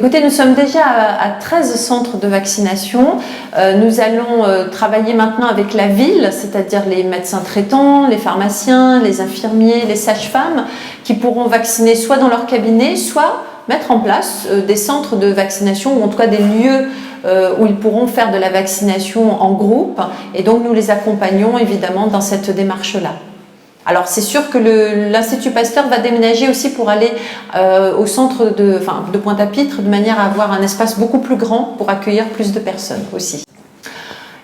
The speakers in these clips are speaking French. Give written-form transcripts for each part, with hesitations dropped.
Écoutez, nous sommes déjà à 13 centres de vaccination. Nous allons travailler maintenant avec la ville, c'est-à-dire les médecins traitants, les pharmaciens, les infirmiers, les sages-femmes, qui pourront vacciner soit dans leur cabinet, soit mettre en place des centres de vaccination, ou en tout cas des lieux où ils pourront faire de la vaccination en groupe. Et donc nous les accompagnons évidemment dans cette démarche-là. Alors c'est sûr que l'Institut Pasteur va déménager aussi pour aller au centre de Pointe-à-Pitre, de manière à avoir un espace beaucoup plus grand pour accueillir plus de personnes aussi.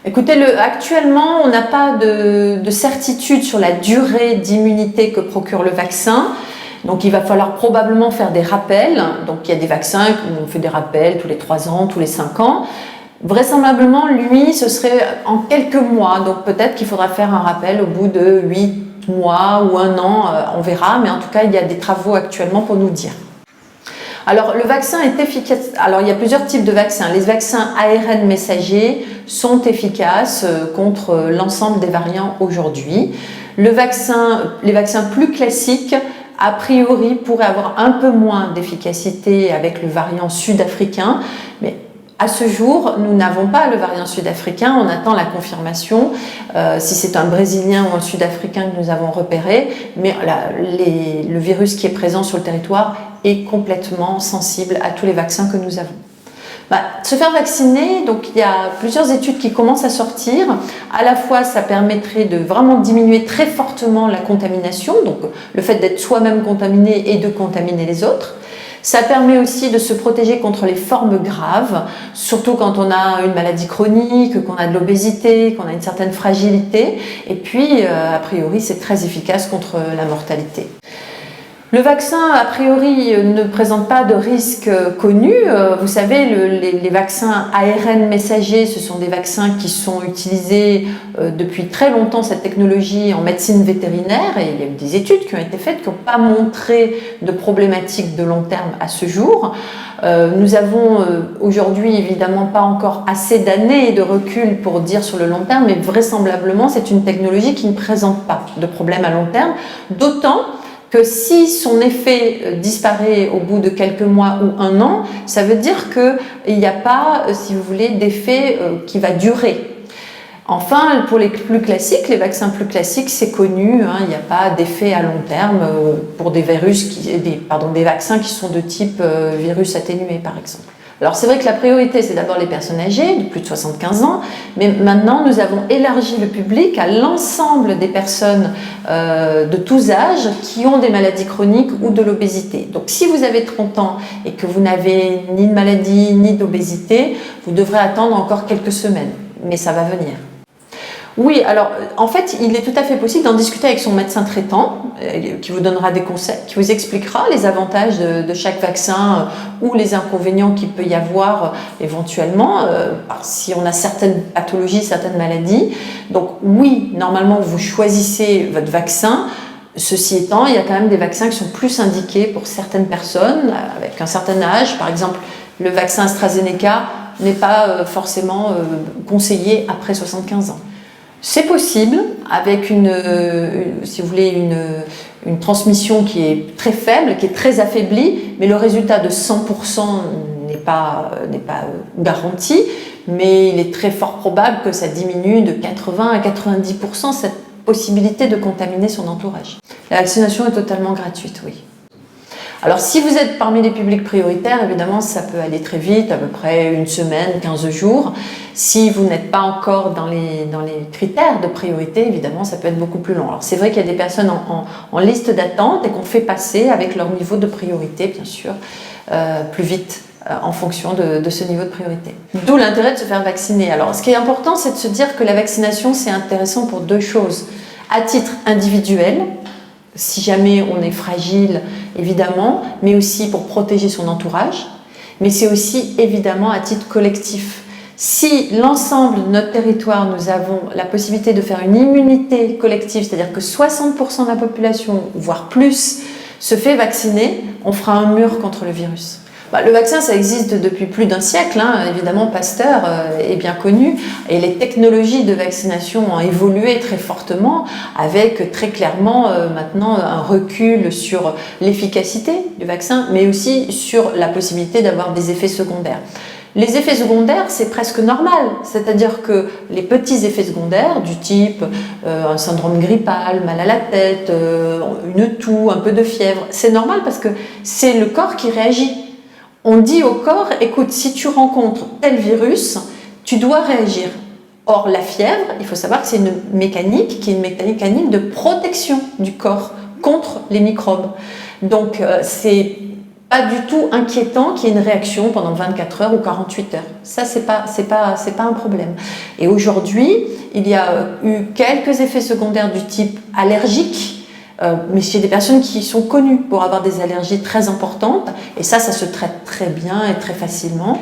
Écoutez, actuellement on n'a pas de certitude sur la durée d'immunité que procure le vaccin. Donc il va falloir probablement faire des rappels. Donc il y a des vaccins où on fait des rappels tous les 3 ans, tous les 5 ans. Vraisemblablement, lui, ce serait en quelques mois. Donc peut-être qu'il faudra faire un rappel au bout de 8 mois ou 1 an, on verra. Mais en tout cas, il y a des travaux actuellement pour nous dire. Alors le vaccin est efficace. Alors il y a plusieurs types de vaccins. Les vaccins ARN messagers sont efficaces contre l'ensemble des variants aujourd'hui. Les vaccins plus classiques, a priori, pourraient avoir un peu moins d'efficacité avec le variant sud-africain, mais à ce jour, nous n'avons pas le variant sud-africain, on attend la confirmation, si c'est un Brésilien ou un Sud-Africain que nous avons repéré, mais le virus qui est présent sur le territoire est complètement sensible à tous les vaccins que nous avons. Se faire vacciner, donc il y a plusieurs études qui commencent à sortir. À la fois, ça permettrait de vraiment diminuer très fortement la contamination, donc le fait d'être soi-même contaminé et de contaminer les autres. Ça permet aussi de se protéger contre les formes graves, surtout quand on a une maladie chronique, qu'on a de l'obésité, qu'on a une certaine fragilité. Et puis, a priori, c'est très efficace contre la mortalité. Le vaccin, a priori, ne présente pas de risque connu. Vous savez, les vaccins ARN messagers, ce sont des vaccins qui sont utilisés depuis très longtemps, cette technologie, en médecine vétérinaire. Et il y a eu des études qui ont été faites qui n'ont pas montré de problématiques de long terme à ce jour. Nous avons aujourd'hui évidemment pas encore assez d'années de recul pour dire sur le long terme, mais vraisemblablement, c'est une technologie qui ne présente pas de problème à long terme, d'autant que si son effet disparaît au bout de quelques mois ou 1 an, ça veut dire qu'il n'y a pas, si vous voulez, d'effet qui va durer. Enfin, pour les plus classiques, les vaccins plus classiques, c'est connu, il n'y a pas d'effet à long terme pour des vaccins qui sont de type virus atténué, par exemple. Alors c'est vrai que la priorité, c'est d'abord les personnes âgées de plus de 75 ans, mais maintenant nous avons élargi le public à l'ensemble des personnes de tous âges qui ont des maladies chroniques ou de l'obésité. Donc si vous avez 30 ans et que vous n'avez ni de maladie ni d'obésité, vous devrez attendre encore quelques semaines, mais ça va venir. Oui, alors en fait, il est tout à fait possible d'en discuter avec son médecin traitant qui vous donnera des conseils, qui vous expliquera les avantages de chaque vaccin ou les inconvénients qu'il peut y avoir éventuellement si on a certaines pathologies, certaines maladies. Donc oui, normalement, vous choisissez votre vaccin. Ceci étant, il y a quand même des vaccins qui sont plus indiqués pour certaines personnes avec un certain âge. Par exemple, le vaccin AstraZeneca n'est pas forcément conseillé après 75 ans. C'est possible avec si vous voulez, une transmission qui est très faible, qui est très affaiblie, mais le résultat de 100% n'est pas garanti, mais il est très fort probable que ça diminue de 80 à 90% cette possibilité de contaminer son entourage. La vaccination est totalement gratuite, oui. Alors si vous êtes parmi les publics prioritaires, évidemment ça peut aller très vite, à peu près 1 semaine, 15 jours. Si vous n'êtes pas encore dans les critères de priorité, évidemment ça peut être beaucoup plus long. Alors c'est vrai qu'il y a des personnes en liste d'attente et qu'on fait passer avec leur niveau de priorité, bien sûr, plus vite en fonction de ce niveau de priorité. D'où l'intérêt de se faire vacciner. Alors ce qui est important, c'est de se dire que la vaccination, c'est intéressant pour 2 choses. À titre individuel, si jamais on est fragile, évidemment, mais aussi pour protéger son entourage, mais c'est aussi évidemment à titre collectif. Si l'ensemble de notre territoire, nous avons la possibilité de faire une immunité collective, c'est-à-dire que 60% de la population, voire plus, se fait vacciner, on fera un mur contre le virus. Le vaccin, ça existe depuis plus d'un siècle, hein. Évidemment, Pasteur est bien connu, et les technologies de vaccination ont évolué très fortement, avec très clairement maintenant un recul sur l'efficacité du vaccin, mais aussi sur la possibilité d'avoir des effets secondaires. Les effets secondaires, c'est presque normal, c'est-à-dire que les petits effets secondaires du type un syndrome grippal, mal à la tête, une toux, un peu de fièvre, c'est normal parce que c'est le corps qui réagit. On dit au corps, écoute, si tu rencontres tel virus, tu dois réagir. Or, la fièvre, il faut savoir que c'est une mécanique qui est une mécanique de protection du corps contre les microbes. Donc, c'est pas du tout inquiétant qu'il y ait une réaction pendant 24 heures ou 48 heures. Ça, c'est pas un problème. Et aujourd'hui, il y a eu quelques effets secondaires du type allergique, mais chez des personnes qui sont connues pour avoir des allergies très importantes, et ça se traite très bien et très facilement.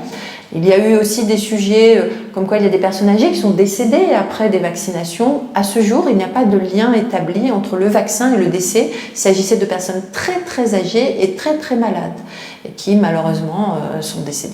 Il y a eu aussi des sujets comme quoi il y a des personnes âgées qui sont décédées après des vaccinations. À ce jour, il n'y a pas de lien établi entre le vaccin et le décès. Il s'agissait de personnes très très âgées et très très malades, et qui malheureusement sont décédées.